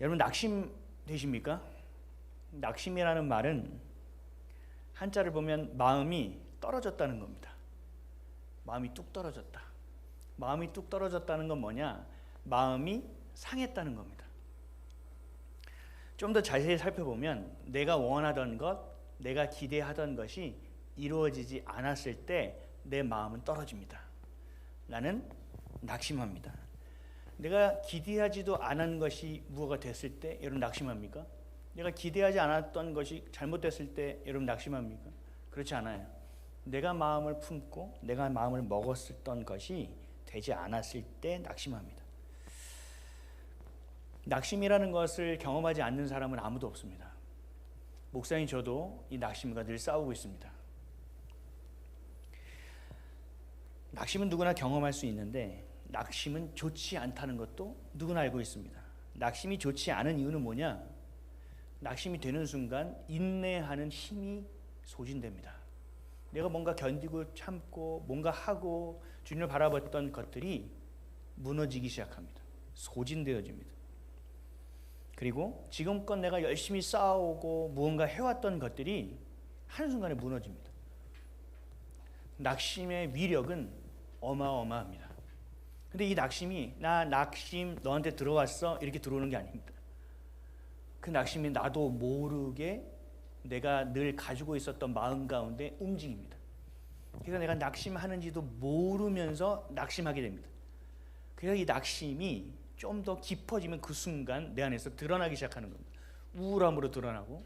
여러분 낙심 되십니까? 낙심이라는 말은 한자를 보면 마음이 떨어졌다는 겁니다. 마음이 뚝 떨어졌다. 마음이 뚝 떨어졌다는 건 뭐냐? 마음이 상했다는 겁니다. 좀 더 자세히 살펴보면 내가 원하던 것, 내가 기대하던 것이 이루어지지 않았을 때 내 마음은 떨어집니다. 나는 낙심합니다. 내가 기대하지도 않은 것이 무엇가 됐을 때 여러분 낙심합니까? 내가 기대하지 않았던 것이 잘못됐을 때 여러분 낙심합니까? 그렇지 않아요. 내가 마음을 품고 내가 마음을 먹었던 것이 되지 않았을 때 낙심합니다. 낙심이라는 것을 경험하지 않는 사람은 아무도 없습니다. 목사님 저도 이 낙심과 늘 싸우고 있습니다. 낙심은 누구나 경험할 수 있는데 낙심은 좋지 않다는 것도 누구나 알고 있습니다. 낙심이 좋지 않은 이유는 뭐냐? 낙심이 되는 순간 인내하는 힘이 소진됩니다. 내가 뭔가 견디고 참고 뭔가 하고 주님을 바라봤던 것들이 무너지기 시작합니다. 소진되어집니다. 그리고 지금껏 내가 열심히 쌓아오고 무언가 해왔던 것들이 한순간에 무너집니다. 낙심의 위력은 어마어마합니다. 근데 이 낙심이 나 낙심 너한테 들어왔어 이렇게 들어오는 게 아닙니다. 그 낙심이 나도 모르게 내가 늘 가지고 있었던 마음 가운데 움직입니다. 그래서 내가 낙심하는지도 모르면서 낙심하게 됩니다. 그래서 이 낙심이 좀 더 깊어지면 그 순간 내 안에서 드러나기 시작하는 겁니다. 우울함으로 드러나고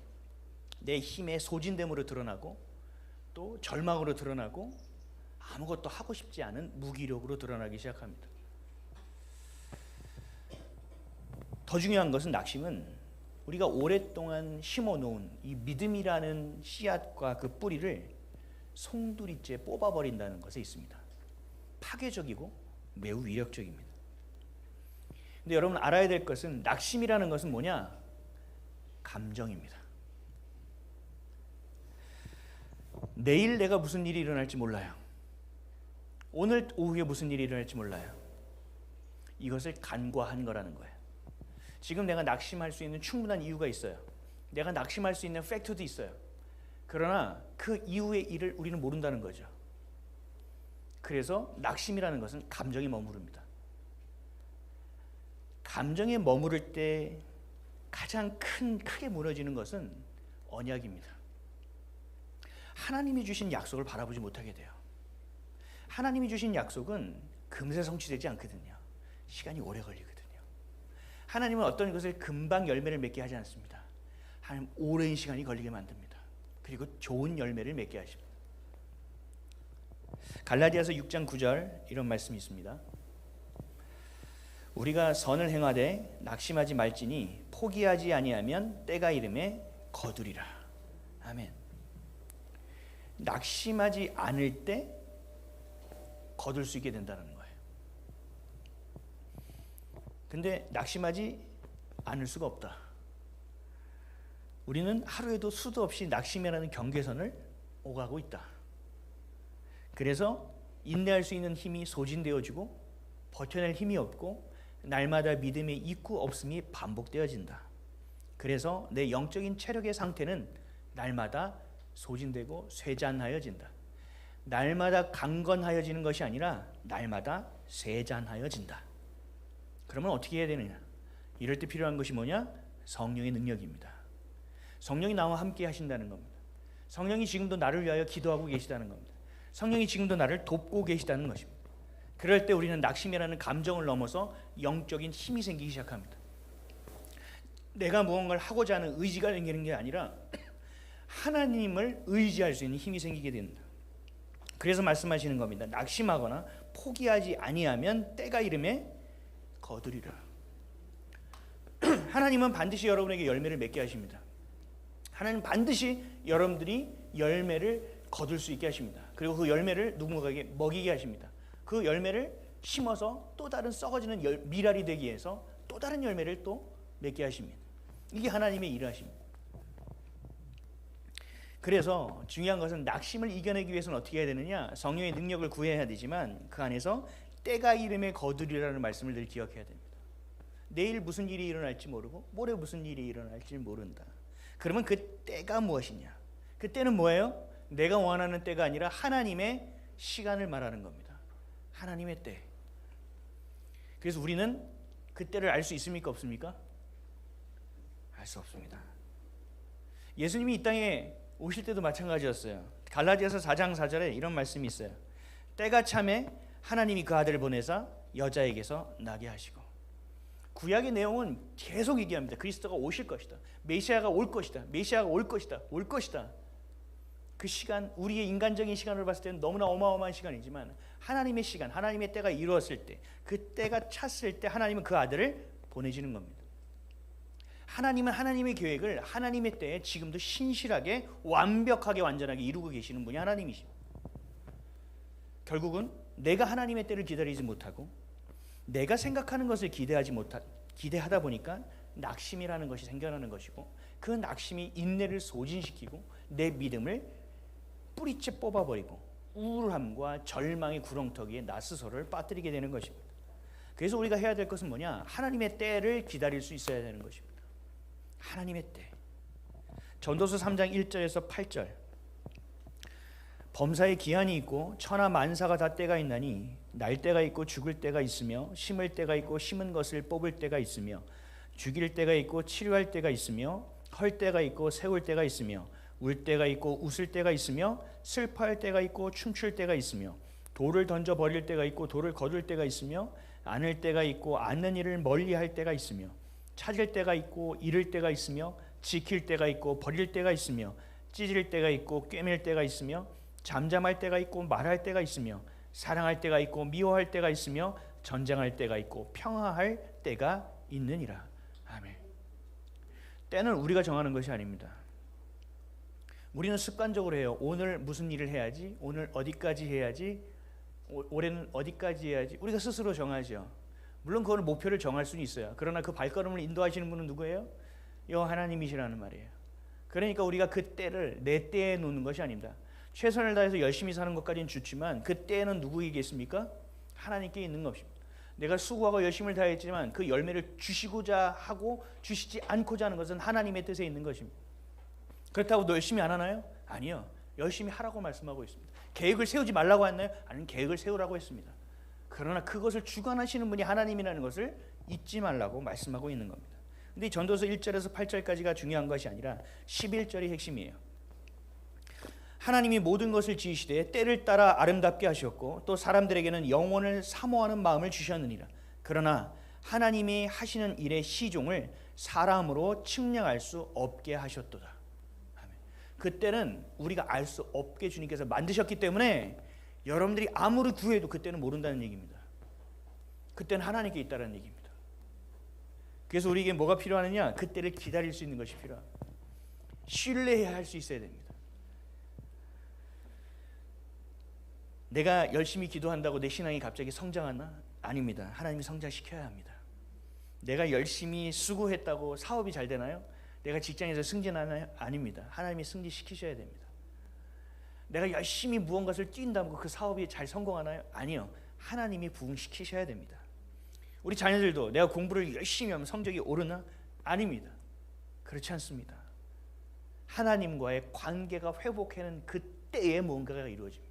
내 힘의 소진됨으로 드러나고 또 절망으로 드러나고 아무것도 하고 싶지 않은 무기력으로 드러나기 시작합니다. 더 중요한 것은 낙심은 우리가 오랫동안 심어놓은 이 믿음이라는 씨앗과 그 뿌리를 송두리째 뽑아버린다는 것에 있습니다. 파괴적이고 매우 위력적입니다. 근데 여러분 알아야 될 것은 낙심이라는 것은 뭐냐? 감정입니다. 내일 내가 무슨 일이 일어날지 몰라요. 오늘 오후에 무슨 일이 일어날지 몰라요. 이것을 간과한 거라는 거예요. 지금 내가 낙심할 수 있는 충분한 이유가 있어요. 내가 낙심할 수 있는 팩트도 있어요. 그러나 그 이후의 일을 우리는 모른다는 거죠. 그래서 낙심이라는 것은 감정에 머무릅니다. 감정에 머무를 때 가장 크게 무너지는 것은 언약입니다. 하나님이 주신 약속을 바라보지 못하게 돼요. 하나님이 주신 약속은 금세 성취되지 않거든요. 시간이 오래 걸리거든요. 하나님은 어떤 것을 금방 열매를 맺게 하지 않습니다. 하나님 오랜 시간이 걸리게 만듭니다. 그리고 좋은 열매를 맺게 하십니다. 갈라디아서 6장 9절 이런 말씀이 있습니다. 우리가 선을 행하되 낙심하지 말지니 포기하지 아니하면 때가 이름에 거두리라. 아멘. 낙심하지 않을 때 거둘 수 있게 된다는 거예요. 근데 낙심하지 않을 수가 없다. 우리는 하루에도 수도 없이 낙심이라는 경계선을 오가고 있다. 그래서 인내할 수 있는 힘이 소진되어지고 버텨낼 힘이 없고 날마다 믿음의 있고 없음이 반복되어진다. 그래서 내 영적인 체력의 상태는 날마다 소진되고 쇠잔하여진다. 날마다 강건하여지는 것이 아니라 날마다 쇠잔하여진다. 그러면 어떻게 해야 되느냐? 이럴 때 필요한 것이 뭐냐? 성령의 능력입니다. 성령이 나와 함께 하신다는 겁니다. 성령이 지금도 나를 위하여 기도하고 계시다는 겁니다. 성령이 지금도 나를 돕고 계시다는 것입니다. 그럴 때 우리는 낙심이라는 감정을 넘어서 영적인 힘이 생기기 시작합니다. 내가 무언가를 하고자 하는 의지가 생기는 게 아니라 하나님을 의지할 수 있는 힘이 생기게 됩니다. 그래서 말씀하시는 겁니다. 낙심하거나 포기하지 아니하면 때가 이름에 거두리라. 하나님은 반드시 여러분에게 열매를 맺게 하십니다. 하나님은 반드시 여러분들이 열매를 거둘 수 있게 하십니다. 그리고 그 열매를 누군가에게 먹이게 하십니다. 그 열매를 심어서 또 다른 썩어지는 미랄이 되기 위해서 또 다른 열매를 또 맺게 하십니다. 이게 하나님의 일하십니다. 그래서 중요한 것은 낙심을 이겨내기 위해서는 어떻게 해야 되느냐? 성령의 능력을 구해야 되지만 그 안에서 때가 이름에 거두리라는 말씀을 늘 기억해야 됩니다. 내일 무슨 일이 일어날지 모르고 모레 무슨 일이 일어날지 모른다. 그러면 그 때가 무엇이냐? 그 때는 뭐예요? 내가 원하는 때가 아니라 하나님의 시간을 말하는 겁니다. 하나님의 때. 그래서 우리는 그 때를 알 수 있습니까? 없습니까? 알 수 없습니다. 예수님이 이 땅에 오실 때도 마찬가지였어요. 갈라디아서 4장 4절에 이런 말씀이 있어요. 때가 참에 하나님이 그 아들을 보내사 여자에게서 나게 하시고. 구약의 내용은 계속 얘기합니다. 그리스도가 오실 것이다. 메시아가 올 것이다. 메시아가 올 것이다. 올 것이다. 그 시간, 우리의 인간적인 시간으로 봤을 때는 너무나 어마어마한 시간이지만 하나님의 시간, 하나님의 때가 이루어졌을 때, 그 때가 찼을 때 하나님은 그 아들을 보내시는 겁니다. 하나님은 하나님의 계획을 하나님의 때에 지금도 신실하게 완벽하게 완전하게 이루고 계시는 분이 하나님이십니다. 결국은 내가 하나님의 때를 기다리지 못하고 내가 생각하는 것을 기대하다 보니까 낙심이라는 것이 생겨나는 것이고, 그 낙심이 인내를 소진시키고 내 믿음을 뿌리째 뽑아버리고 우울함과 절망의 구렁텅이에 나 스스로를 빠뜨리게 되는 것입니다. 그래서 우리가 해야 될 것은 뭐냐? 하나님의 때를 기다릴 수 있어야 되는 것입니다. 하나님의 때. 전도서 3장 1절에서 8절. 범사에 기한이 있고 천하 만사가 다 때가 있나니 날 때가 있고 죽을 때가 있으며 심을 때가 있고 심은 것을 뽑을 때가 있으며 죽일 때가 있고 치료할 때가 있으며 헐 때가 있고 세울 때가 있으며 울 때가 있고 웃을 때가 있으며 슬퍼할 때가 있고 춤출 때가 있으며 돌을 던져 버릴 때가 있고 돌을 거둘 때가 있으며 안을 때가 있고 않는 일을 멀리할 때가 있으며 찾을 때가 있고 잃을 때가 있으며 지킬 때가 있고 버릴 때가 있으며 찢을 때가 있고 꿰맬 때가 있으며 잠잠할 때가 있고 말할 때가 있으며 사랑할 때가 있고 미워할 때가 있으며 전쟁할 때가 있고 평화할 때가 있느니라. 아멘. 때는 우리가 정하는 것이 아닙니다. 우리는 습관적으로 해요. 오늘 무슨 일을 해야지, 오늘 어디까지 해야지, 올해는 어디까지 해야지. 우리가 스스로 정하죠. 물론 그걸 목표를 정할 수는 있어요. 그러나 그 발걸음을 인도하시는 분은 누구예요? 여호와 하나님이시라는 말이에요. 그러니까 우리가 그 때를 내 때에 놓는 것이 아닙니다. 최선을 다해서 열심히 사는 것까지는 좋지만 그 때는 누구에게 있습니까? 하나님께 있는 것입니다. 내가 수고하고 열심을 다했지만 그 열매를 주시고자 하고 주시지 않고자 하는 것은 하나님의 뜻에 있는 것입니다. 그렇다고 너 열심히 안 하나요? 아니요. 열심히 하라고 말씀하고 있습니다. 계획을 세우지 말라고 했나요? 아니면 계획을 세우라고 했습니다. 그러나 그것을 주관하시는 분이 하나님이라는 것을 잊지 말라고 말씀하고 있는 겁니다. 근데 이 전도서 1절에서 8절까지가 중요한 것이 아니라 11절이 핵심이에요. 하나님이 모든 것을 지으시되 때를 따라 아름답게 하셨고 또 사람들에게는 영원을 사모하는 마음을 주셨느니라. 그러나 하나님이 하시는 일의 시종을 사람으로 측량할 수 없게 하셨도다. 아멘. 그때는 우리가 알 수 없게 주님께서 만드셨기 때문에 여러분들이 아무리 구해도 그때는 모른다는 얘기입니다. 그때는 하나님께 있다는 얘기입니다. 그래서 우리에게 뭐가 필요하느냐? 그때를 기다릴 수 있는 것이 필요합니다. 신뢰해야 할 수 있어야 됩니다. 내가 열심히 기도한다고 내 신앙이 갑자기 성장하나? 아닙니다. 하나님이 성장시켜야 합니다. 내가 열심히 수고했다고 사업이 잘 되나요? 내가 직장에서 승진하나요? 아닙니다. 하나님이 승진시키셔야 됩니다. 내가 열심히 무언가를 뛴다고 그 사업이 잘 성공하나요? 아니요. 하나님이 부흥시키셔야 됩니다. 우리 자녀들도 내가 공부를 열심히 하면 성적이 오르나? 아닙니다. 그렇지 않습니다. 하나님과의 관계가 회복하는 그때에 무언가가 이루어집니다.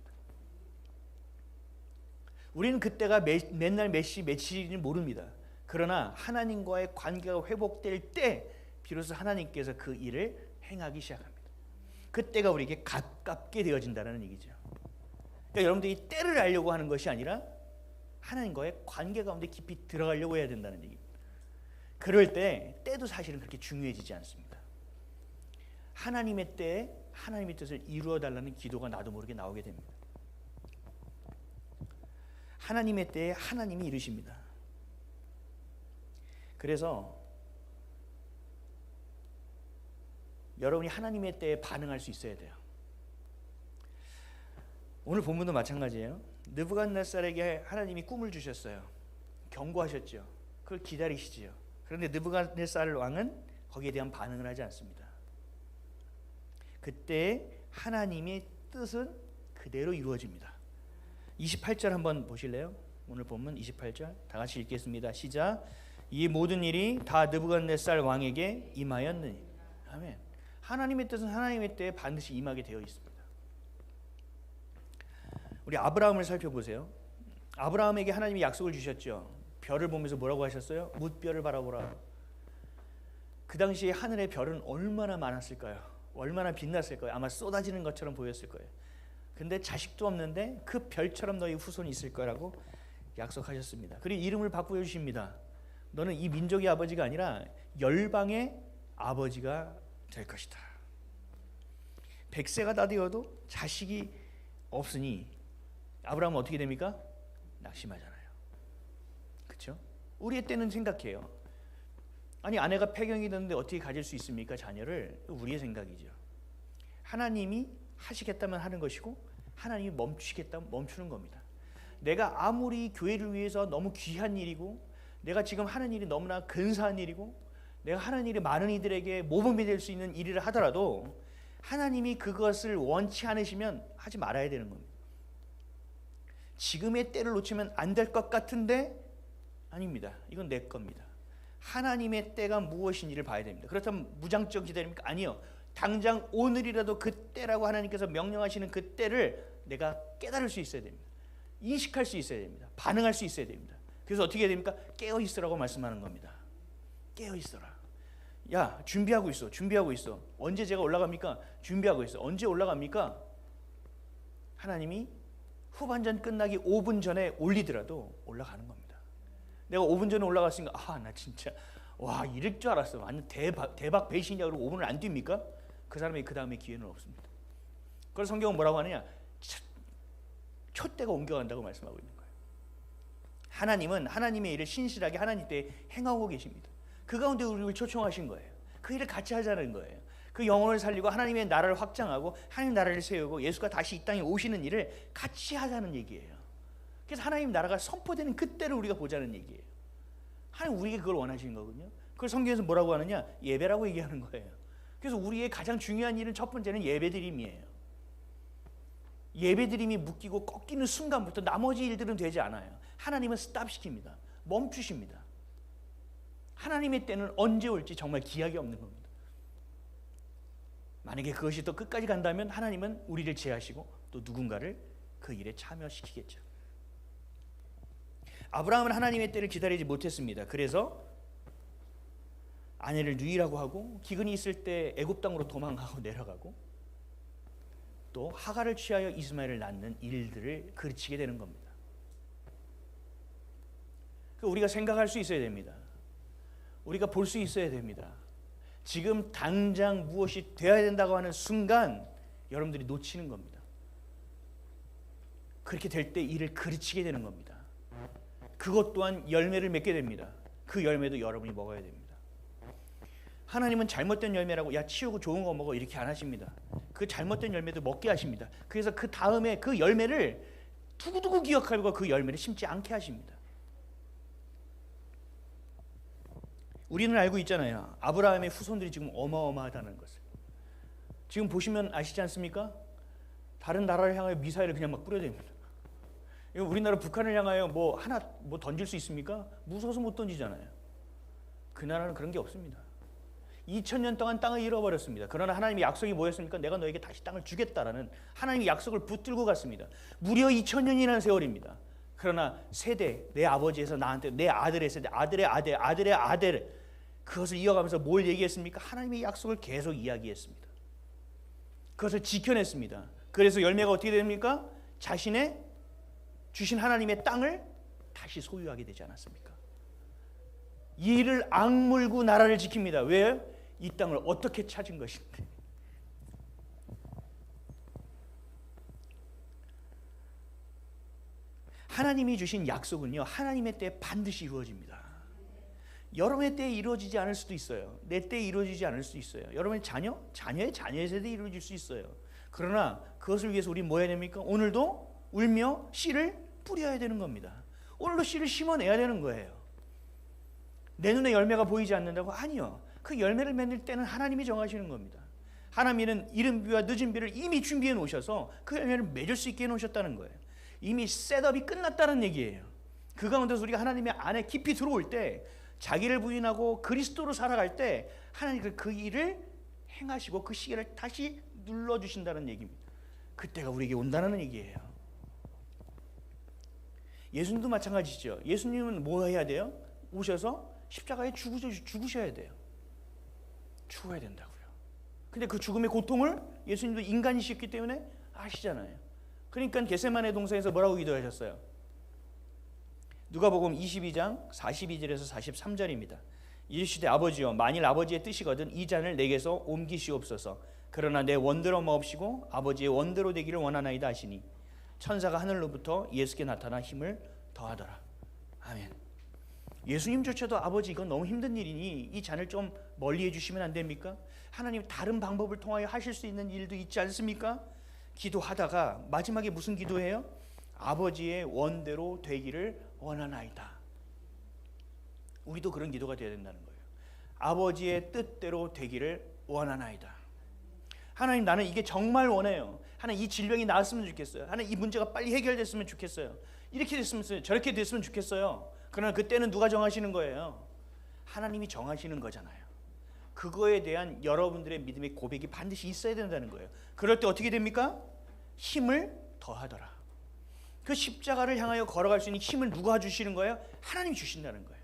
우리는 그때가 맨날 몇 시 며칠인지 모릅니다. 그러나 하나님과의 관계가 회복될 때 비로소 하나님께서 그 일을 행하기 시작합니다. 그때가 우리에게 가깝게 되어진다는 얘기죠. 그러니까 여러분들이 때를 알려고 하는 것이 아니라 하나님과의 관계 가운데 깊이 들어가려고 해야 된다는 얘기입니다. 그럴 때 때도 사실은 그렇게 중요해지지 않습니다. 하나님의 때에 하나님의 뜻을 이루어 달라는 기도가 나도 모르게 나오게 됩니다. 하나님의 때에 하나님이 이루십니다. 그래서 여러분이 하나님의 때에 반응할 수 있어야 돼요. 오늘 본문도 마찬가지예요. 느부갓네살에게 하나님이 꿈을 주셨어요. 경고하셨죠. 그걸 기다리시지요. 그런데 느부갓네살 왕은 거기에 대한 반응을 하지 않습니다. 그때 하나님의 뜻은 그대로 이루어집니다. 28절 한번 보실래요? 오늘 본문 28절 다 같이 읽겠습니다. 시작. 이 모든 일이 다 느부갓네살 왕에게 임하였느니. 아멘. 하나님의 뜻은 하나님의 때에 반드시 임하게 되어 있습니다. 우리 아브라함을 살펴보세요. 아브라함에게 하나님이 약속을 주셨죠. 별을 보면서 뭐라고 하셨어요? 뭇별을 바라보라. 그 당시에 하늘의 별은 얼마나 많았을까요? 얼마나 빛났을까요? 아마 쏟아지는 것처럼 보였을 거예요. 근데 자식도 없는데 그 별처럼 너희 후손이 있을 거라고 약속하셨습니다. 그리고 이름을 바꾸어 주십니다. 너는 이 민족의 아버지가 아니라 열방의 아버지가 될 것이다. 100세가 다 되어도 자식이 없으니 아브라함은 어떻게 됩니까? 낙심하잖아요. 그렇죠? 우리의 때는 생각해요. 아니 아내가 폐경이 됐는데 어떻게 가질 수 있습니까? 자녀를. 우리의 생각이죠. 하나님이 하시겠다면 하는 것이고 하나님이 멈추시겠다면 멈추는 겁니다. 내가 아무리 교회를 위해서 너무 귀한 일이고 내가 지금 하는 일이 너무나 근사한 일이고 내가 하는 일이 많은 이들에게 모범이 될 수 있는 일이라 하더라도 하나님이 그것을 원치 않으시면 하지 말아야 되는 겁니다. 지금의 때를 놓치면 안 될 것 같은데 아닙니다. 이건 내 겁니다. 하나님의 때가 무엇인지를 봐야 됩니다. 그렇다면 무장적 기다립니까? 아니요. 당장 오늘이라도 그 때라고 하나님께서 명령하시는 그 때를 내가 깨달을 수 있어야 됩니다. 인식할 수 있어야 됩니다. 반응할 수 있어야 됩니다. 그래서 어떻게 해야 됩니까? 깨어 있으라고 말씀하는 겁니다. 깨어 있어라. 야, 준비하고 있어. 준비하고 있어. 언제 제가 올라갑니까? 준비하고 있어. 언제 올라갑니까? 하나님이 후반전 끝나기 5분 전에 올리더라도 올라가는 겁니다. 내가 5분 전에 올라갔으니까 나 진짜 와 이럴 줄 알았어. 완전 대박 배신이야. 그러고 5분을 안 뜁니까? 그 사람이 그 다음에 기회는 없습니다. 그래서 성경은 뭐라고 하느냐? 촛대가 옮겨간다고 말씀하고 있는 거예요. 하나님은 하나님의 일을 신실하게 하나님 때 행하고 계십니다. 그 가운데 우리를 초청하신 거예요. 그 일을 같이 하자는 거예요. 그 영혼을 살리고 하나님의 나라를 확장하고 하나님 나라를 세우고 예수가 다시 이 땅에 오시는 일을 같이 하자는 얘기예요. 그래서 하나님 나라가 선포되는 그때를 우리가 보자는 얘기예요. 하나님 우리에게 그걸 원하시는 거거든요. 그걸 성경에서 뭐라고 하느냐? 예배라고 얘기하는 거예요. 그래서 우리의 가장 중요한 일은 첫 번째는 예배드림이에요. 예배드림이 묶이고 꺾이는 순간부터 나머지 일들은 되지 않아요. 하나님은 스탑시킵니다. 멈추십니다. 하나님의 때는 언제 올지 정말 기약이 없는 겁니다. 만약에 그것이 또 끝까지 간다면 하나님은 우리를 제하시고 또 누군가를 그 일에 참여시키겠죠. 아브라함은 하나님의 때를 기다리지 못했습니다. 그래서 아내를 누이라고 하고 기근이 있을 때 애굽 땅으로 도망가고 내려가고 또 하갈을 취하여 이스마엘을 낳는 일들을 그르치게 되는 겁니다. 우리가 생각할 수 있어야 됩니다. 우리가 볼 수 있어야 됩니다. 지금 당장 무엇이 되어야 된다고 하는 순간 여러분들이 놓치는 겁니다. 그렇게 될 때 일을 그르치게 되는 겁니다. 그것 또한 열매를 맺게 됩니다. 그 열매도 여러분이 먹어야 됩니다. 하나님은 잘못된 열매라고 야 치우고 좋은 거 먹어 이렇게 안 하십니다. 그 잘못된 열매도 먹게 하십니다. 그래서 그 다음에 그 열매를 두고두고 기억하고 그 열매를 심지 않게 하십니다. 우리는 알고 있잖아요. 아브라함의 후손들이 지금 어마어마하다는 것을. 지금 보시면 아시지 않습니까? 다른 나라를 향하여 미사일을 그냥 막 뿌려댑니다. 우리나라 북한을 향하여 뭐 던질 수 있습니까? 무서워서 못 던지잖아요. 그 나라는 그런 게 없습니다. 2000년 동안 땅을 잃어버렸습니다. 그러나 하나님의 약속이 뭐였습니까? 내가 너에게 다시 땅을 주겠다라는 하나님의 약속을 붙들고 갔습니다. 무려 2000년이라는 세월입니다. 그러나 세대, 내 아버지에서 나한테 내 아들의 세대, 아들의 아들, 아들의 아들 그것을 이어가면서 뭘 얘기했습니까? 하나님의 약속을 계속 이야기했습니다. 그것을 지켜냈습니다. 그래서 열매가 어떻게 됩니까? 자신의 주신 하나님의 땅을 다시 소유하게 되지 않았습니까? 이를 악물고 나라를 지킵니다. 왜요? 이 땅을 어떻게 찾은 것인데. 하나님이 주신 약속은요, 하나님의 때에 반드시 이루어집니다. 여러분의 때에 이루어지지 않을 수도 있어요. 내 때에 이루어지지 않을 수도 있어요. 여러분의 자녀의 세대에 이루어질 수 있어요. 그러나 그것을 위해서 우리는 뭐 해야 됩니까? 오늘도 울며 씨를 뿌려야 되는 겁니다. 오늘도 씨를 심어내야 되는 거예요. 내 눈에 열매가 보이지 않는다고? 아니요. 그 열매를 맺을 때는 하나님이 정하시는 겁니다. 하나님은 이른 비와 늦은 비를 이미 준비해 놓으셔서 그 열매를 맺을 수 있게 해놓으셨다는 거예요. 이미 셋업이 끝났다는 얘기예요. 그 가운데서 우리가 하나님의 안에 깊이 들어올 때 자기를 부인하고 그리스도로 살아갈 때 하나님 그 일을 행하시고 그 시계를 다시 눌러주신다는 얘기입니다. 그때가 우리에게 온다는 얘기예요. 예수님도 마찬가지죠. 예수님은 뭐 해야 돼요? 오셔서 십자가에 죽으셔야 돼요. 죽어야 된다고요. 근데 그 죽음의 고통을 예수님도 인간이셨기 때문에 아시잖아요. 그러니까 겟세마네 동산에서 뭐라고 기도하셨어요? 누가복음 22장 42절에서 43절입니다. 이르시되 아버지여 만일 아버지의 뜻이거든 이 잔을 내게서 옮기시옵소서. 그러나 내 원대로 마옵시고 아버지의 원대로 되기를 원하나이다 하시니 천사가 하늘로부터 예수께 나타나 힘을 더하더라. 아멘. 예수님조차도 아버지 이건 너무 힘든 일이니 이 잔을 좀 멀리 해주시면 안 됩니까? 하나님 다른 방법을 통하여 하실 수 있는 일도 있지 않습니까? 기도하다가 마지막에 무슨 기도해요? 아버지의 원대로 되기를 원하나이다. 우리도 그런 기도가 되어야 된다는 거예요. 아버지의 뜻대로 되기를 원하나이다. 하나님 나는 이게 정말 원해요. 하나님 이 질병이 나았으면 좋겠어요. 하나님 이 문제가 빨리 해결됐으면 좋겠어요. 이렇게 됐으면 좋겠어요. 저렇게 됐으면 좋겠어요. 그러나 그때는 누가 정하시는 거예요? 하나님이 정하시는 거잖아요. 그거에 대한 여러분들의 믿음의 고백이 반드시 있어야 된다는 거예요. 그럴 때 어떻게 됩니까? 힘을 더하더라. 그 십자가를 향하여 걸어갈 수 있는 힘을 누가 주시는 거예요? 하나님이 주신다는 거예요.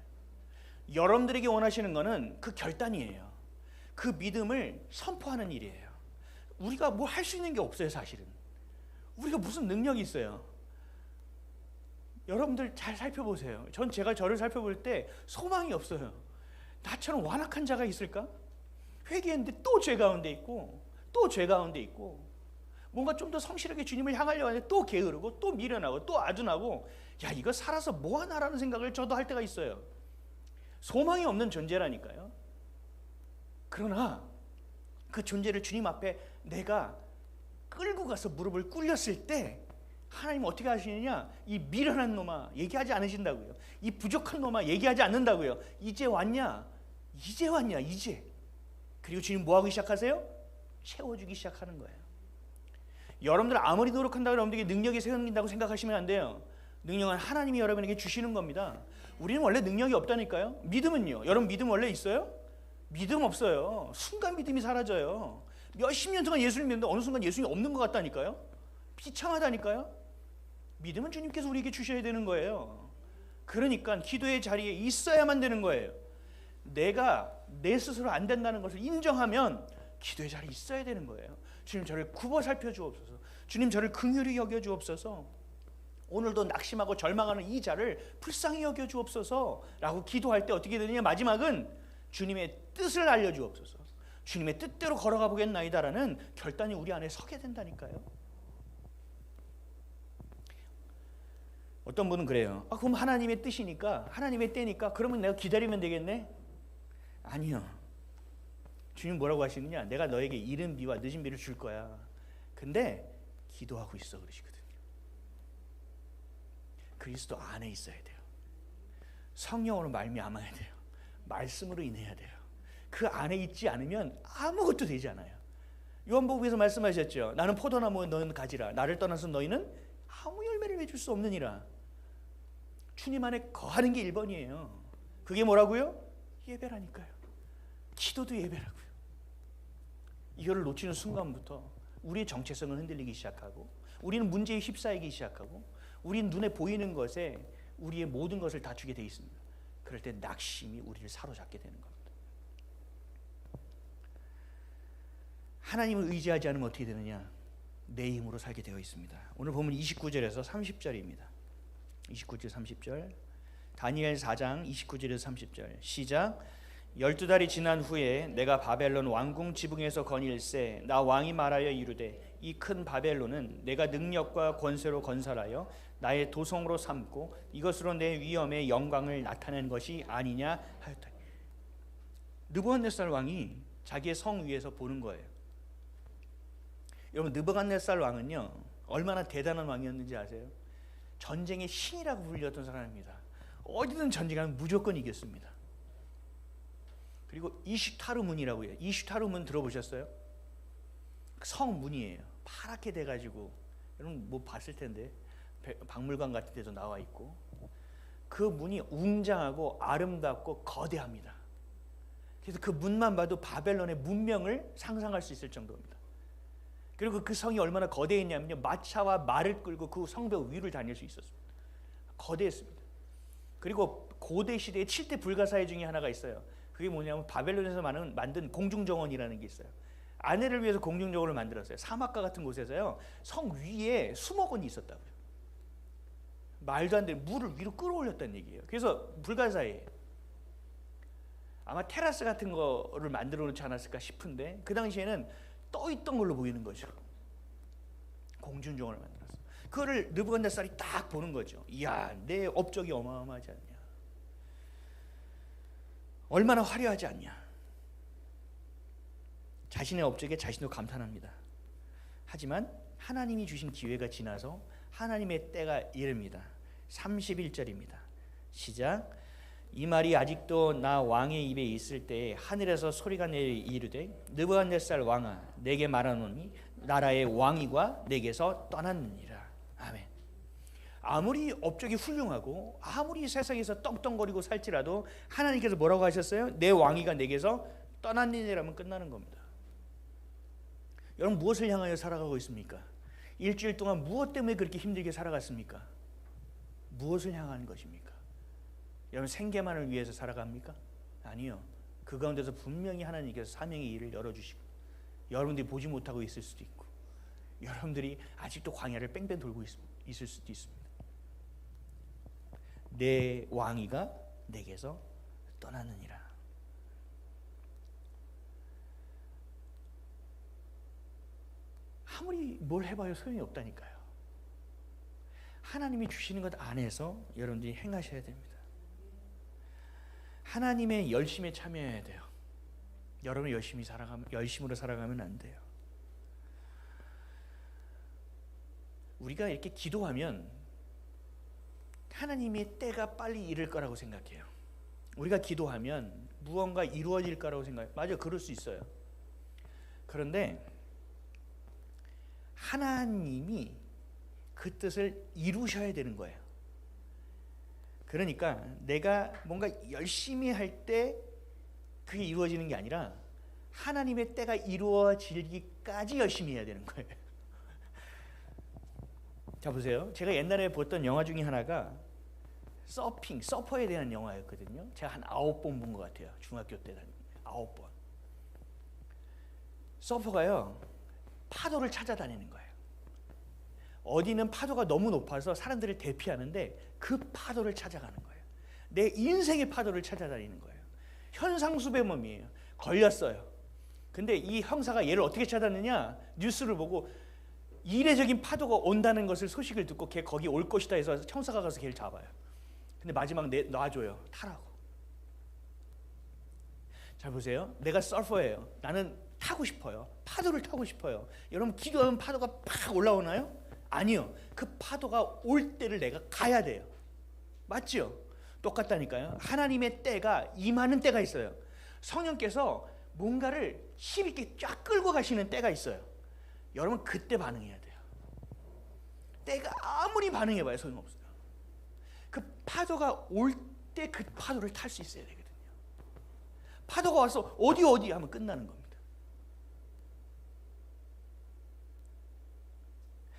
여러분들에게 원하시는 거는 그 결단이에요. 그 믿음을 선포하는 일이에요. 우리가 뭐 할 수 있는 게 없어요. 사실은 우리가 무슨 능력이 있어요? 여러분들 잘 살펴보세요. 전 제가 저를 살펴볼 때 소망이 없어요. 나처럼 완악한 자가 있을까? 회개했는데 또 죄 가운데 있고 또 죄 가운데 있고 뭔가 좀 더 성실하게 주님을 향하려고 하는데 또 게으르고 또 미련하고 또 아둔하고 야 이거 살아서 뭐하나라는 생각을 저도 할 때가 있어요. 소망이 없는 존재라니까요. 그러나 그 존재를 주님 앞에 내가 끌고 가서 무릎을 꿇렸을 때 하나님은 어떻게 하시느냐? 이 미련한 놈아 얘기하지 않으신다고요. 이 부족한 놈아 얘기하지 않는다고요. 이제 왔냐? 이제 왔냐? 이제. 그리고 주님 뭐하기 시작하세요? 채워주기 시작하는 거예요. 여러분들 아무리 노력한다고 여러분들에게 능력이 생긴다고 생각하시면 안 돼요. 능력은 하나님이 여러분에게 주시는 겁니다. 우리는 원래 능력이 없다니까요. 믿음은요? 여러분 믿음 원래 있어요? 믿음 없어요. 순간 믿음이 사라져요. 몇십 년 동안 예수님 믿는데 어느 순간 예수님이 없는 것 같다니까요. 비참하다니까요. 믿음은 주님께서 우리에게 주셔야 되는 거예요. 그러니까 기도의 자리에 있어야만 되는 거예요. 내가 내 스스로 안 된다는 것을 인정하면 기도의 자리에 있어야 되는 거예요. 주님 저를 굽어 살펴주옵소서. 주님 저를 긍휼히 여겨주옵소서. 오늘도 낙심하고 절망하는 이 자를 불쌍히 여겨주옵소서 라고 기도할 때 어떻게 되느냐? 마지막은 주님의 뜻을 알려주옵소서. 주님의 뜻대로 걸어가 보겠나이다라는 결단이 우리 안에 서게 된다니까요. 어떤 분은 그래요. 그럼 하나님의 뜻이니까 하나님의 때니까 그러면 내가 기다리면 되겠네? 아니요. 주님 뭐라고 하시느냐? 내가 너에게 이른 비와 늦은 비를 줄 거야. 근데 기도하고 있어 그러시거든요. 그리스도 안에 있어야 돼요. 성령으로 말미암아야 돼요. 말씀으로 인해야 돼요. 그 안에 있지 않으면 아무것도 되지 않아요. 요한복음에서 말씀하셨죠. 나는 포도나무 너는 가지라. 나를 떠나서 너희는 아무 열매를 맺을 수 없느니라. 주님 안에 거하는 게 1번이에요. 그게 뭐라고요? 예배라니까요. 기도도 예배라고요. 이거를 놓치는 순간부터 우리의 정체성은 흔들리기 시작하고 우리는 문제에 휩싸이기 시작하고 우리는 눈에 보이는 것에 우리의 모든 것을 다투게 돼 있습니다. 그럴 때 낙심이 우리를 사로잡게 되는 겁니다. 하나님을 의지하지 않으면 어떻게 되느냐? 내 힘으로 살게 되어 있습니다. 오늘 보면 29절에서 30절입니다. 29절 30절 다니엘 4장 29절에서 30절 시작. 12달이 지난 후에 내가 바벨론 왕궁 지붕에서 건일세 나 왕이 말하여 이르되 이 큰 바벨론은 내가 능력과 권세로 건설하여 나의 도성으로 삼고 이것으로 내 위엄의 영광을 나타낸 것이 아니냐 하였다. 느부갓네살 왕이 자기의 성 위에서 보는 거예요. 여러분 느부갓네살 왕은요 얼마나 대단한 왕이었는지 아세요? 전쟁의 신이라고 불렸던 사람입니다. 어디든 전쟁하면 무조건 이겼습니다. 그리고 이슈타르 문이라고 해요. 이슈타르 문 들어보셨어요? 성 문이에요. 파랗게 돼가지고 여러분 뭐 봤을 텐데 박물관 같은 데도 나와 있고 그 문이 웅장하고 아름답고 거대합니다. 그래서 그 문만 봐도 바벨론의 문명을 상상할 수 있을 정도입니다. 그리고 그 성이 얼마나 거대했냐면요, 마차와 말을 끌고 그 성벽 위를 다닐 수 있었습니다. 거대했습니다. 그리고 고대 시대의 7대 불가사의 중에 하나가 있어요. 그게 뭐냐면 바벨론에서 만든 공중정원이라는 게 있어요. 아내를 위해서 공중정원을 만들었어요. 사막과 같은 곳에서요, 성 위에 수목원이 있었다고요. 말도 안 되는 물을 위로 끌어올렸다는 얘기예요. 그래서 불가사의예요. 아마 테라스 같은 거를 만들어 놓지 않았을까 싶은데 그 당시에는 떠 있던 걸로 보이는 거죠. 공중정원을 만들었어. 그거를 느부갓네살이 딱 보는 거죠. 이야, 내 업적이 어마어마하지 않냐. 얼마나 화려하지 않냐. 자신의 업적에 자신도 감탄합니다. 하지만 하나님이 주신 기회가 지나서 하나님의 때가 이릅니다. 31절입니다. 시작. 이 말이 아직도 나 왕의 입에 있을 때에 하늘에서 소리가 내려 이르되 느부갓네살 왕아, 내게 말하노니 나라의 왕위가 내게서 떠났느니라. 아멘. 아무리 업적이 훌륭하고 아무리 세상에서 떵떵거리고 살지라도 하나님께서 뭐라고 하셨어요? 내 왕위가 내게서 떠났느니라면 끝나는 겁니다. 여러분, 무엇을 향하여 살아가고 있습니까? 일주일 동안 무엇 때문에 그렇게 힘들게 살아갔습니까? 무엇을 향하는 것입니까? 여러분, 생계만을 위해서 살아갑니까? 아니요. 그 가운데서 분명히 하나님께서 사명의 일을 열어주시고 여러분들이 보지 못하고 있을 수도 있고 여러분들이 아직도 광야를 뺑뺑 돌고 있을 수도 있습니다. 내 왕위가 내게서 떠났느니라. 아무리 뭘 해봐요 소용이 없다니까요. 하나님이 주시는 것 안에서 여러분들이 행하셔야 됩니다. 하나님의 열심에 참여해야 돼요. 여러분 열심으로 살아가면 안 돼요. 우리가 이렇게 기도하면 하나님의 때가 빨리 이를 거라고 생각해요. 우리가 기도하면 무언가 이루어질 거라고 생각해요. 맞아요, 그럴 수 있어요. 그런데 하나님이 그 뜻을 이루셔야 되는 거예요. 그러니까 내가 뭔가 열심히 할 때 그게 이루어지는 게 아니라 하나님의 때가 이루어지기까지 열심히 해야 되는 거예요. 자, 보세요. 제가 옛날에 봤던 영화 중에 하나가 서퍼에 대한 영화였거든요. 제가 한 9번 본 것 같아요. 중학교 때 9번. 서퍼가요, 파도를 찾아다니는 거예요. 어디는 파도가 너무 높아서 사람들을 대피하는데 그 파도를 찾아가는 거예요. 내 인생의 파도를 찾아다니는 거예요. 현상수배범이에요. 걸렸어요. 근데 이 형사가 얘를 어떻게 찾았느냐, 뉴스를 보고 이례적인 파도가 온다는 것을 소식을 듣고 걔 거기 올 것이다 해서 형사가 가서 걔를 잡아요. 근데 마지막 놔줘요. 타라고. 잘 보세요. 내가 서퍼예요. 나는 타고 싶어요. 파도를 타고 싶어요. 여러분, 기도하면 파도가 팍 올라오나요? 아니요. 그 파도가 올 때를 내가 가야 돼요. 맞죠? 똑같다니까요. 하나님의 때가 임하는 때가 있어요. 성령께서 뭔가를 힘있게 쫙 끌고 가시는 때가 있어요. 여러분, 그때 반응해야 돼요. 때가 아무리 반응해봐야 소용없어요. 그 파도가 올 때 그 파도를 탈 수 있어야 되거든요. 파도가 와서 어디 하면 끝나는 겁니다.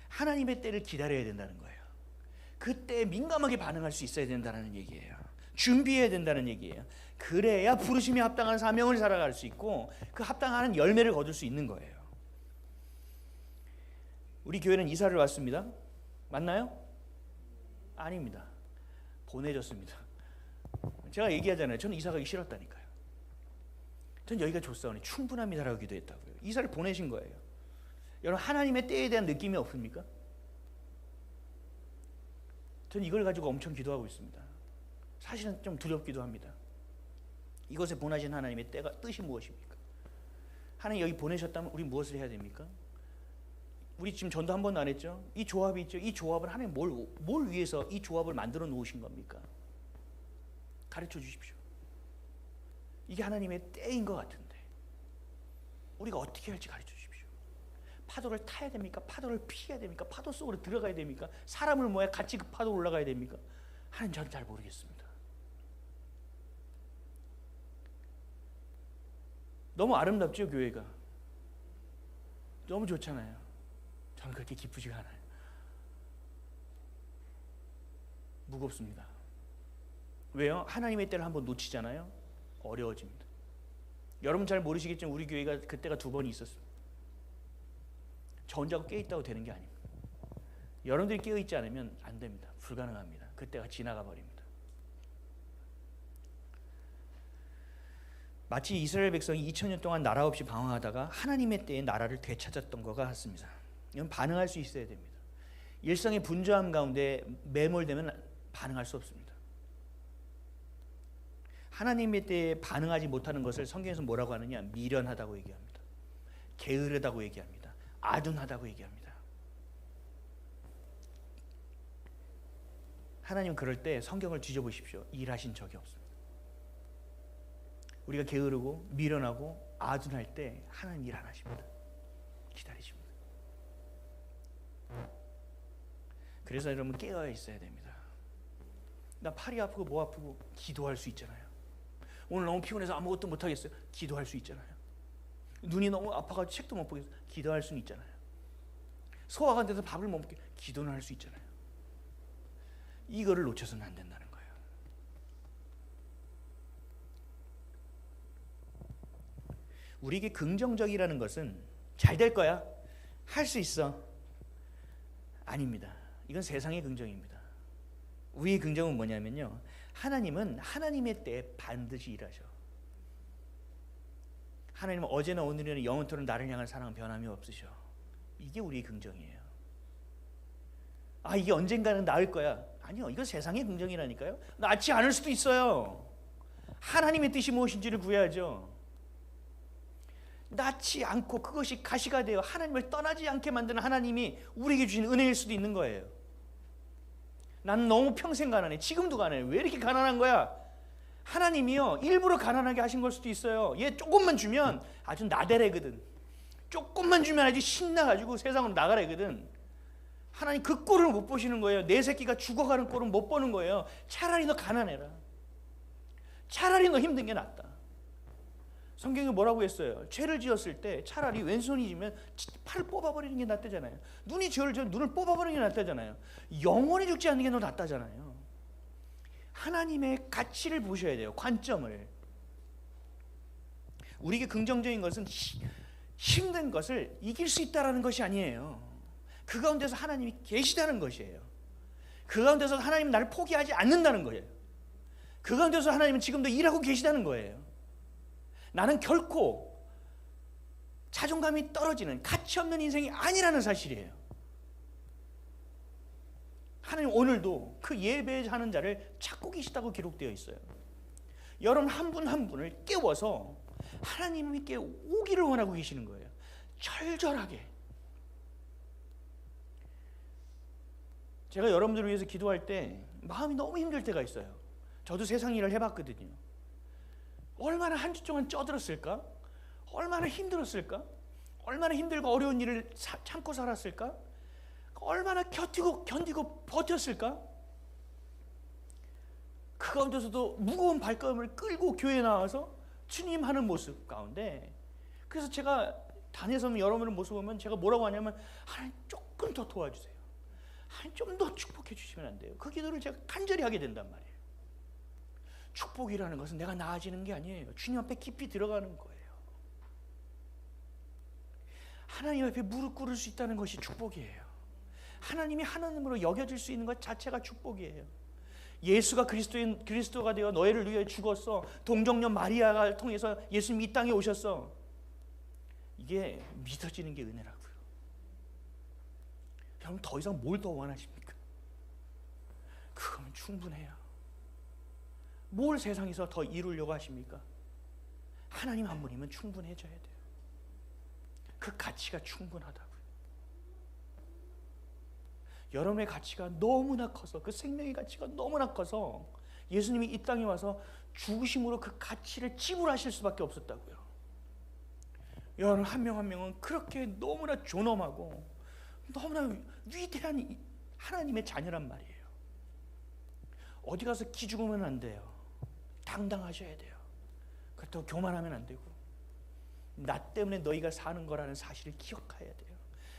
하나님의 때를 기다려야 된다는 거예요. 그때에 민감하게 반응할 수 있어야 된다는 얘기예요. 준비해야 된다는 얘기예요. 그래야 부르심에 합당한 사명을 살아갈 수 있고 그 합당한 열매를 거둘 수 있는 거예요. 우리 교회는 이사를 왔습니다. 맞나요? 아닙니다. 보내줬습니다. 제가 얘기하잖아요. 저는 이사 가기 싫었다니까요. 전 여기가 좋사오니 충분합니다라고 기도했다고요. 이사를 보내신 거예요. 여러분, 하나님의 때에 대한 느낌이 없습니까? 저는 이걸 가지고 엄청 기도하고 있습니다. 사실은 좀 두렵기도 합니다. 이것에 보내신 하나님의 뜻이 무엇입니까? 하나님 여기 보내셨다면 우리 무엇을 해야 됩니까? 우리 지금 전도 한 번도 안 했죠? 이 조합이 있죠? 이 조합을 하나님 뭘 위해서 이 조합을 만들어 놓으신 겁니까? 가르쳐 주십시오. 이게 하나님의 때인 것 같은데 우리가 어떻게 할지 가르쳐 주십시오. 파도를 타야 됩니까? 파도를 피해야 됩니까? 파도 속으로 들어가야 됩니까? 사람을 모아 같이 그 파도 올라가야 됩니까? 하나님, 저는 잘 모르겠습니다. 너무 아름답죠, 교회가. 너무 좋잖아요. 저는 그렇게 기쁘지가 않아요. 무겁습니다. 왜요? 하나님의 때를 한번 놓치잖아요. 어려워집니다. 여러분 잘 모르시겠지만 우리 교회가 그때가 2번이 있었습니다. 저 혼자가 깨어있다고 되는 게 아닙니다. 여러분들이 깨어있지 않으면 안 됩니다. 불가능합니다. 그때가 지나가 버립니다. 마치 이스라엘 백성이 2000년 동안 나라 없이 방황하다가 하나님의 때에 나라를 되찾았던 것 같습니다. 이건 반응할 수 있어야 됩니다. 일상의 분주함 가운데 매몰되면 반응할 수 없습니다. 하나님의 때에 반응하지 못하는 것을 성경에서 뭐라고 하느냐? 미련하다고 얘기합니다. 게으르다고 얘기합니다. 아둔하다고 얘기합니다. 하나님 그럴 때 성경을 뒤져보십시오. 일하신 적이 없습니다. 우리가 게으르고 미련하고 아둔할 때 하나님 일 안 하십니다. 기다리십니다. 그래서 여러분 깨어 있어야 됩니다. 나 팔이 아프고 뭐 아프고 기도할 수 있잖아요. 오늘 너무 피곤해서 아무것도 못하겠어요. 기도할 수 있잖아요. 눈이 너무 아파가지고 책도 못 보겠어요. 기도할 수는 있잖아요. 소화가 안 돼서 밥을 못 먹게 기도는 할 수 있잖아요. 이거를 놓쳐서는 안 된다는 거예요. 우리에게 긍정적이라는 것은 잘 될 거야, 할 수 있어, 아닙니다. 이건 세상의 긍정입니다. 우리의 긍정은 뭐냐면요, 하나님은 하나님의 때에 반드시 일하셔. 하나님은 어제나 오늘이나 영원토록 나를 향한 사랑은 변함이 없으셔. 이게 우리의 긍정이에요. 아, 이게 언젠가는 나을 거야. 아니요, 이건 세상의 긍정이라니까요. 낫지 않을 수도 있어요. 하나님의 뜻이 무엇인지를 구해야죠. 낫지 않고 그것이 가시가 되어 하나님을 떠나지 않게 만드는 하나님이 우리에게 주신 은혜일 수도 있는 거예요. 나는 너무 평생 가난해. 지금도 가난해. 왜 이렇게 가난한 거야? 하나님이요, 일부러 가난하게 하신 걸 수도 있어요. 얘 조금만 주면 아주 나대래거든. 조금만 주면 아주 신나가지고 세상으로 나가래거든. 하나님 그 꼴을 못 보시는 거예요. 내 새끼가 죽어가는 꼴은 못 보는 거예요. 차라리 너 가난해라. 차라리 너 힘든 게 낫다. 성경이 뭐라고 했어요? 죄를 지었을 때 차라리 왼손이 지면 팔을 뽑아버리는 게 낫다잖아요. 눈이 죄를 지어 눈을 뽑아버리는 게 낫다잖아요. 영원히 죽지 않는 게 더 낫다잖아요. 하나님의 가치를 보셔야 돼요. 관점을. 우리에게 긍정적인 것은 힘든 것을 이길 수 있다는 것이 아니에요. 그 가운데서 하나님이 계시다는 것이에요. 그 가운데서 하나님은 나를 포기하지 않는다는 거예요. 그 가운데서 하나님은 지금도 일하고 계시다는 거예요. 나는 결코 자존감이 떨어지는 가치 없는 인생이 아니라는 사실이에요. 하나님 오늘도 그 예배하는 자를 찾고 계시다고 기록되어 있어요. 여러분 한 분 한 분을 깨워서 하나님께 오기를 원하고 계시는 거예요. 철저하게. 제가 여러분들을 위해서 기도할 때 마음이 너무 힘들 때가 있어요. 저도 세상 일을 해봤거든요. 얼마나 한 주 동안 쪄들었을까? 얼마나 힘들었을까? 얼마나 힘들고 어려운 일을 참고 살았을까? 얼마나 견디고 버텼을까? 그 가운데서도 무거운 발걸음을 끌고 교회에 나와서 주님 하는 모습 가운데, 그래서 제가 단에서 여러분의 모습 보면 제가 뭐라고 하냐면, 하나님 조금 더 도와주세요. 하나님 좀 더 축복해 주시면 안 돼요? 그 기도를 제가 간절히 하게 된단 말이에요. 축복이라는 것은 내가 나아지는 게 아니에요. 주님 앞에 깊이 들어가는 거예요. 하나님 앞에 무릎 꿇을 수 있다는 것이 축복이에요. 하나님이 하나님으로 여겨질 수 있는 것 자체가 축복이에요. 예수가 그리스도가 되어 너희를 위해 죽었어. 동정녀 마리아를 통해서 예수님이 이 땅에 오셨어. 이게 믿어지는 게 은혜라고요. 여러분 더 이상 뭘 더 원하십니까? 그거면 충분해요. 뭘 세상에서 더 이루려고 하십니까? 하나님 한 분이면 충분해져야 돼요. 그 가치가 충분하다고요. 여러분의 가치가 너무나 커서, 그 생명의 가치가 너무나 커서 예수님이 이 땅에 와서 죽으심으로 그 가치를 지불하실 수밖에 없었다고요. 여러분 한 명 한 명은 그렇게 너무나 존엄하고 너무나 위대한 하나님의 자녀란 말이에요. 어디 가서 기죽으면 안 돼요. 당당하셔야 돼요. 그렇다고 교만하면 안 되고, 나 때문에 너희가 사는 거라는 사실을 기억해야 돼요.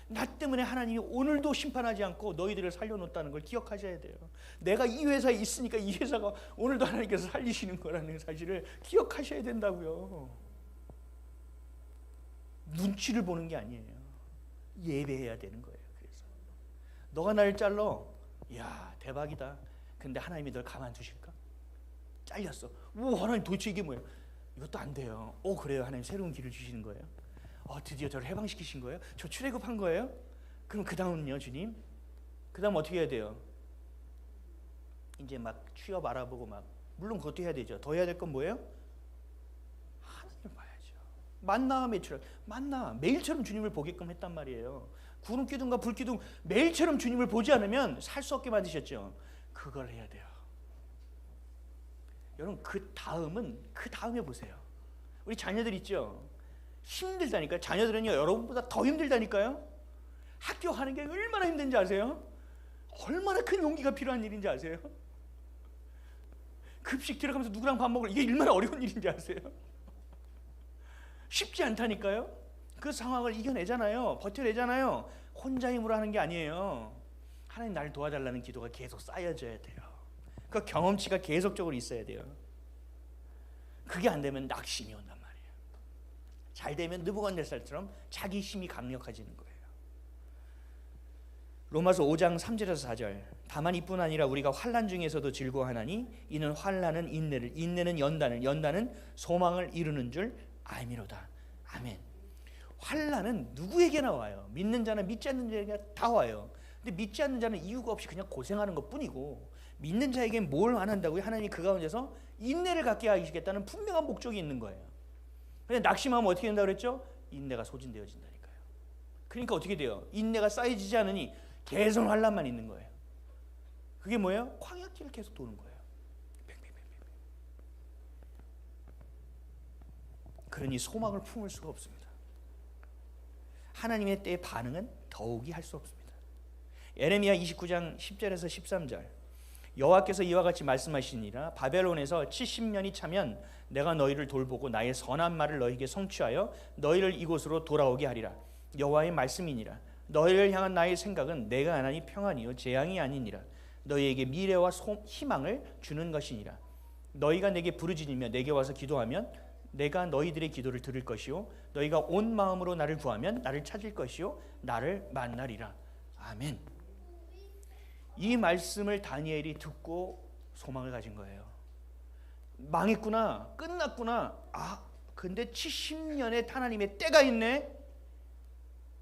나 때문에 하나님이 오늘도 심판하지 않고 너희들을 살려놓았다는 걸 기억하셔야 돼요. 내가 이 회사에 있으니까 이 회사가 오늘도 하나님께서 살리시는 거라는 사실을 기억하셔야 된다고요. 눈치를 보는 게 아니에요. 예배해야 되는 거예요. 그래서 너가 나를 잘러, 야 대박이다. 근데 하나님이 널 가만두실까? 잘렸어. 오, 하나님 도대체 이게 뭐예요? 이것도 안 돼요. 오, 그래요. 하나님 새로운 길을 주시는 거예요. 드디어 저를 해방시키신 거예요? 저 출애굽한 거예요? 그럼 그 다음은요, 주님? 그 다음 어떻게 해야 돼요? 이제 막 취업 알아보고 막, 물론 그것도 해야 되죠. 더 해야 될 건 뭐예요? 하나님을 봐야죠. 만나 매출, 만나 매일처럼 주님을 보게끔 했단 말이에요. 구름 기둥과 불 기둥 매일처럼 주님을 보지 않으면 살 수 없게 만드셨죠. 그걸 해야 돼요. 여러분, 그 다음에 보세요. 우리 자녀들 있죠? 힘들다니까요. 자녀들은요, 여러분보다 더 힘들다니까요. 학교 가는 게 얼마나 힘든지 아세요? 얼마나 큰 용기가 필요한 일인지 아세요? 급식 들어가면서 누구랑 밥 먹을, 이게 얼마나 어려운 일인지 아세요? 쉽지 않다니까요. 그 상황을 이겨내잖아요. 버텨내잖아요. 혼자 힘으로 하는 게 아니에요. 하나님 나를 도와달라는 기도가 계속 쌓여져야 돼요. 그 경험치가 계속적으로 있어야 돼요. 그게 안 되면 낙심이 온단 말이에요. 잘 되면 느부갓네살처럼 자기 힘이 강력해지는 거예요. 로마서 5장 3절에서 4절. 다만 이뿐 아니라 우리가 환난 중에서도 즐거워하나니 이는 환난은 인내를, 인내는 연단을, 연단은 소망을 이루는 줄 알미로다. 아멘. 환난은 누구에게나 와요. 믿는 자나 믿지 않는 자에게 다 와요. 근데 믿지 않는 자는 이유가 없이 그냥 고생하는 것뿐이고, 믿는 자에겐 뭘 안 한다고요? 하나님이 그 가운데서 인내를 갖게 하시겠다는 분명한 목적이 있는 거예요. 근데 낙심하면 어떻게 된다고 그랬죠? 인내가 소진되어진다니까요. 그러니까 어떻게 돼요? 인내가 쌓여지지 않으니 계속 환난만 있는 거예요. 그게 뭐예요? 광야길을 계속 도는 거예요. 그러니 소망을 품을 수가 없습니다. 하나님의 때의 반응은 더욱이 할 수 없습니다. 예레미야 29장 10절에서 13절. 여호와께서 이와 같이 말씀하시니라. 바벨론에서 70년이 차면 내가 너희를 돌보고 나의 선한 말을 너희에게 성취하여 너희를 이곳으로 돌아오게 하리라. 여호와의 말씀이니라. 너희를 향한 나의 생각은 내가 하나니 평안이요 재앙이 아니니라. 너희에게 미래와 희망을 주는 것이니라. 너희가 내게 부르짖으며 내게 와서 기도하면 내가 너희들의 기도를 들을 것이요 너희가 온 마음으로 나를 구하면 나를 찾을 것이요 나를 만나리라. 아멘. 이 말씀을 다니엘이 듣고 소망을 가진 거예요. 망했구나, 끝났구나. 근데 70년의 하나님의 때가 있네.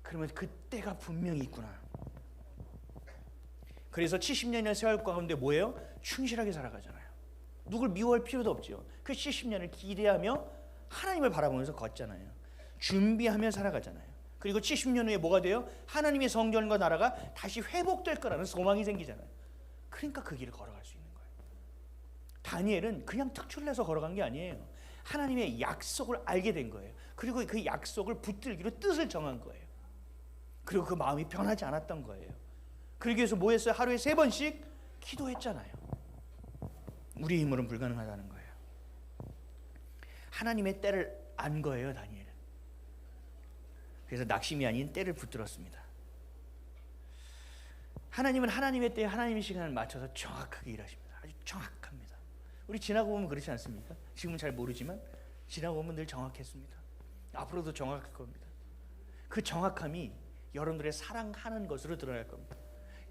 그러면 그 때가 분명히 있구나. 그래서 70년의 세월 가운데 뭐예요? 충실하게 살아가잖아요. 누굴 미워할 필요도 없죠. 그 70년을 기대하며 하나님을 바라보면서 걷잖아요. 준비하며 살아가잖아요. 그리고 70년 후에 뭐가 돼요? 하나님의 성전과 나라가 다시 회복될 거라는 소망이 생기잖아요. 그러니까 그 길을 걸어갈 수 있는 거예요. 다니엘은 그냥 특출내서 걸어간 게 아니에요. 하나님의 약속을 알게 된 거예요. 그리고 그 약속을 붙들기로 뜻을 정한 거예요. 그리고 그 마음이 변하지 않았던 거예요. 그러기 위해서 뭐 했어요? 하루에 3번씩 기도했잖아요. 우리 힘으로는 불가능하다는 거예요. 하나님의 때를 안 거예요, 다니엘은. 그래서 낙심이 아닌 때를 붙들었습니다. 하나님은 하나님의 때에 하나님의 시간을 맞춰서 정확하게 일하십니다. 아주 정확합니다. 우리 지나고 보면 그렇지 않습니까? 지금은 잘 모르지만 지나고 보면 늘 정확했습니다. 앞으로도 정확할 겁니다. 그 정확함이 여러분들의 사랑하는 것으로 드러날 겁니다.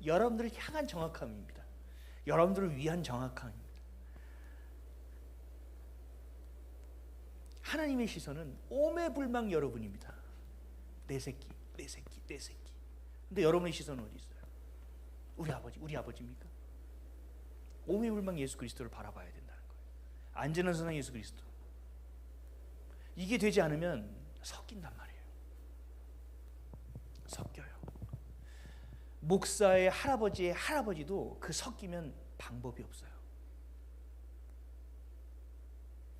여러분들을 향한 정확함입니다. 여러분들을 위한 정확함입니다. 하나님의 시선은 오매불망 여러분입니다. 내 새끼, 내 새끼, 내 새끼. 근데 여러분의 시선은 어디 있어요? 우리 아버지, 우리 아버지입니까? 오매불망 예수 그리스도를 바라봐야 된다는 거예요. 안전한 선한 예수 그리스도. 이게 되지 않으면 섞인단 말이에요. 섞여요. 목사의 할아버지의 할아버지도 그 섞이면 방법이 없어요.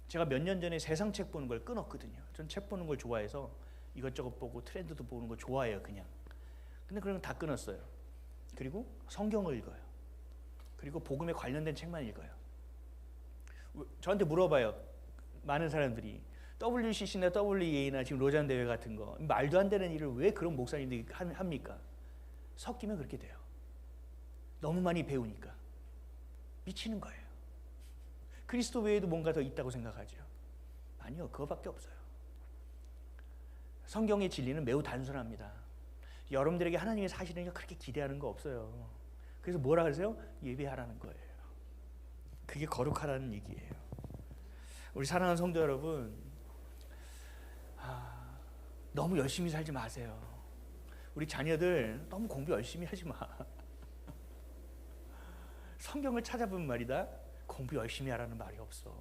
제가 몇 년 전에 세상 책 보는 걸 끊었거든요. 전 책 보는 걸 좋아해서 이것저것 보고 트렌드도 보는 거 좋아해요, 그냥. 근데 그런 거 다 끊었어요. 그리고 성경을 읽어요. 그리고 복음에 관련된 책만 읽어요. 저한테 물어봐요. 많은 사람들이 WCC나 WEA나 지금 로잔 대회 같은 거 말도 안 되는 일을 왜 그런 목사님들이 합니까? 섞이면 그렇게 돼요. 너무 많이 배우니까 미치는 거예요. 그리스도 외에도 뭔가 더 있다고 생각하죠. 아니요, 그거밖에 없어요. 성경의 진리는 매우 단순합니다. 여러분들에게 하나님의 사실을 그렇게 기대하는 거 없어요. 그래서 뭐라 그러세요? 예배하라는 거예요. 그게 거룩하라는 얘기예요. 우리 사랑하는 성도 여러분, 너무 열심히 살지 마세요. 우리 자녀들 너무 공부 열심히 하지 마. 성경을 찾아보면 말이다, 공부 열심히 하라는 말이 없어.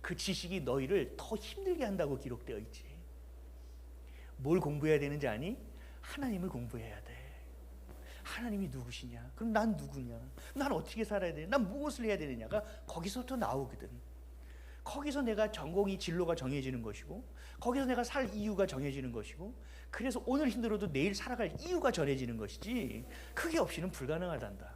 그 지식이 너희를 더 힘들게 한다고 기록되어 있지. 뭘 공부해야 되는지 아니? 하나님을 공부해야 돼. 하나님이 누구시냐? 그럼 난 누구냐? 난 어떻게 살아야 돼? 난 무엇을 해야 되느냐가 거기서부터 나오거든. 거기서 내가 전공이 진로가 정해지는 것이고, 거기서 내가 살 이유가 정해지는 것이고, 그래서 오늘 힘들어도 내일 살아갈 이유가 정해지는 것이지, 그게 없이는 불가능하단다.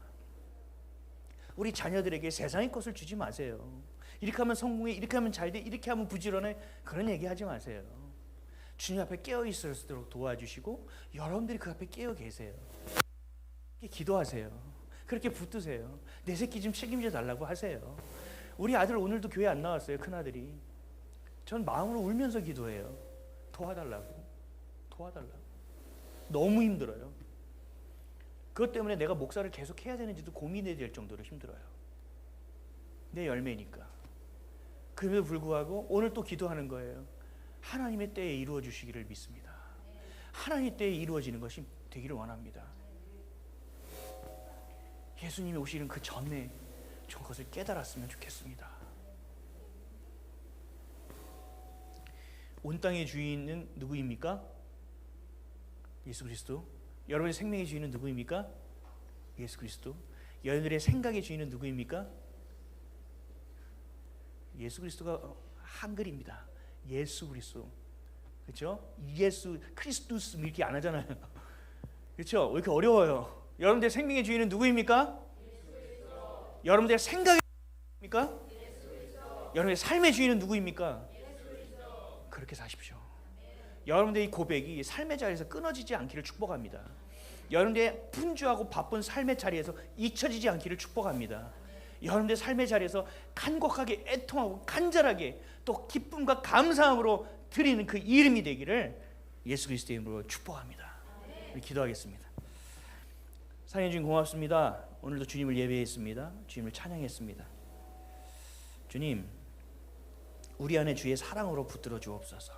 우리 자녀들에게 세상의 것을 주지 마세요. 이렇게 하면 성공해, 이렇게 하면 잘 돼, 이렇게 하면 부지런해, 그런 얘기하지 마세요. 주님 앞에 깨어 있도록 도와주시고, 여러분들이 그 앞에 깨어 계세요. 기도하세요. 그렇게 붙드세요. 내 새끼 좀 책임져 달라고 하세요. 우리 아들 오늘도 교회 안 나왔어요. 큰아들이. 전 마음으로 울면서 기도해요. 도와달라고. 너무 힘들어요. 그것 때문에 내가 목사를 계속 해야 되는지도 고민해야 될 정도로 힘들어요. 내 열매니까. 그럼에도 불구하고 오늘 또 기도하는 거예요. 하나님의 때에 이루어 주시기를 믿습니다. 하나님의 때에 이루어지는 것이 되기를 원합니다. 예수님이 오시는 그 전에 저 것을 깨달았으면 좋겠습니다. 온 땅의 주인은 누구입니까? 예수 그리스도. 여러분의 생명의 주인은 누구입니까? 예수 그리스도. 여러분들의 생각의 주인은 누구입니까? 예수 그리스도가 한글입니다. 예수 그리스도. 그렇죠? 예수 크리스투스 이렇게 안 하잖아요. 그렇죠? 왜 이렇게 어려워요? 여러분들의 생명의 주인은 누구입니까? 여러분들의 생각의 주인입니까? 여러분의 삶의 주인은 누구입니까? 그렇게 사십시오. 여러분들의 이 고백이 삶의 자리에서 끊어지지 않기를 축복합니다. 여러분들의 분주하고 바쁜 삶의 자리에서 잊혀지지 않기를 축복합니다. 여러분들의 삶의 자리에서 간곡하게 애통하고 간절하게 또 기쁨과 감사함으로 드리는 그 이름이 되기를 예수 그리스도의 이름으로 축복합니다. 우리 기도하겠습니다. 사랑해 주님 고맙습니다. 오늘도 주님을 예배했습니다. 주님을 찬양했습니다. 주님, 우리 안에 주의 사랑으로 붙들어 주옵소서.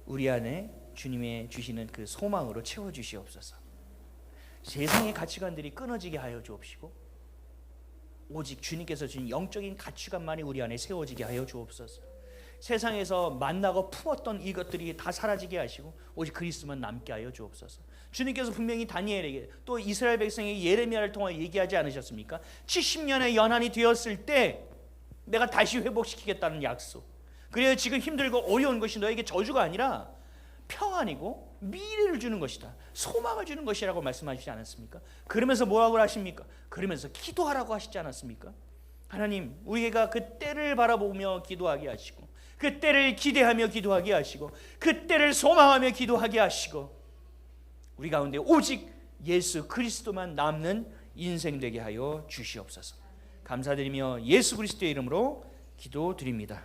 우리 안에 주님의 주시는 그 소망으로 채워 주시옵소서. 세상의 가치관들이 끊어지게 하여 주옵시고 오직 주님께서 주신 영적인 가치관만이 우리 안에 세워지게 하여 주옵소서. 세상에서 만나고 품었던 이것들이 다 사라지게 하시고 오직 그리스도만 남게 하여 주옵소서. 주님께서 분명히 다니엘에게 또 이스라엘 백성의 예레미야를 통해 얘기하지 않으셨습니까? 70년의 연한이 되었을 때 내가 다시 회복시키겠다는 약속. 그래야 지금 힘들고 어려운 것이 너에게 저주가 아니라 평안이고 미래를 주는 것이다. 소망을 주는 것이라고 말씀하시지 않았습니까? 그러면서 뭐라고 하십니까? 그러면서 기도하라고 하시지 않았습니까? 하나님, 우리가 그 때를 바라보며 기도하게 하시고 그 때를 기대하며 기도하게 하시고 그 때를 소망하며 기도하게 하시고 우리 가운데 오직 예수 그리스도만 남는 인생 되게 하여 주시옵소서. 감사드리며 예수 그리스도의 이름으로 기도드립니다.